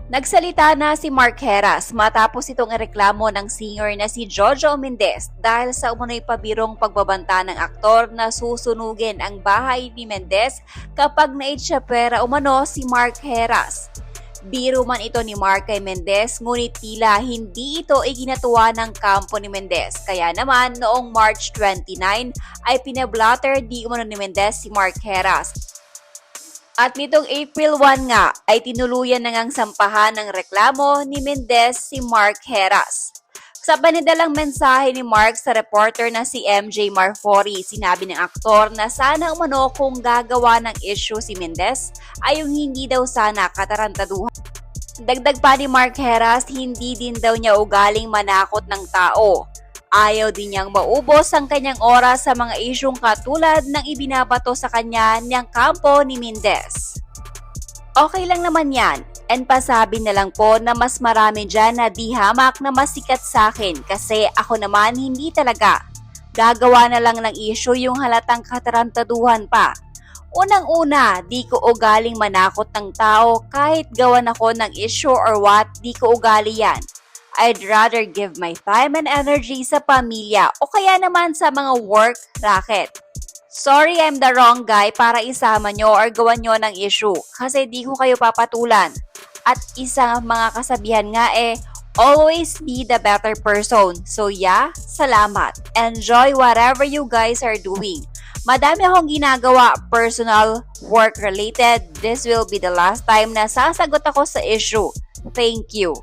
Nagsalita na si Mark Heras matapos itong ireklamo ng singer na si Jojo Mendez dahil sa umunoy pabirong pagbabanta ng aktor na susunugin ang bahay ni Mendez kapag naitsapera umano si Mark Heras. Biro man ito ni Mark kay Mendez ngunit tila hindi ito iginatuwa ng kampo ni Mendez. Kaya naman noong March 29 ay pinablatter di umano ni Mendez si Mark Heras. At nitong April 1 nga ay tinuluyan na ngang sampahan ng reklamo ni Mendez si Mark Heras. Sa panidalang mensahe ni Mark sa reporter na si MJ Marfori, sinabi ng aktor na sana umano kung gagawa ng issue si Mendez ay yung hindi daw sana katarantaduhan. Dagdag pa ni Mark Heras, hindi din daw niya ugaling manakot ng tao. Ayaw din niyang maubos ang kanyang oras sa mga isyong katulad ng ibinabato sa kanya niyang kampo ni Mendez. Okay lang naman yan, and pasabi na lang po na mas marami dyan na di hamak na mas sikat sa akin kasi ako naman hindi talaga. Gagawa na lang ng issue yung halatang katarantaduhan pa. Unang-una, di ko ugaling manakot ng tao kahit gawan ako ng issue or what, di ko ugali yan. I'd rather give my time and energy sa pamilya o kaya naman sa mga work racket. Sorry I'm the wrong guy para isama nyo or gawan nyo ng issue kasi di ko kayo papatulan. At isang mga kasabihan nga always be the better person. So yeah, salamat. Enjoy whatever you guys are doing. Madami akong ginagawa, personal, work-related. This will be the last time na sasagot ako sa issue. Thank you.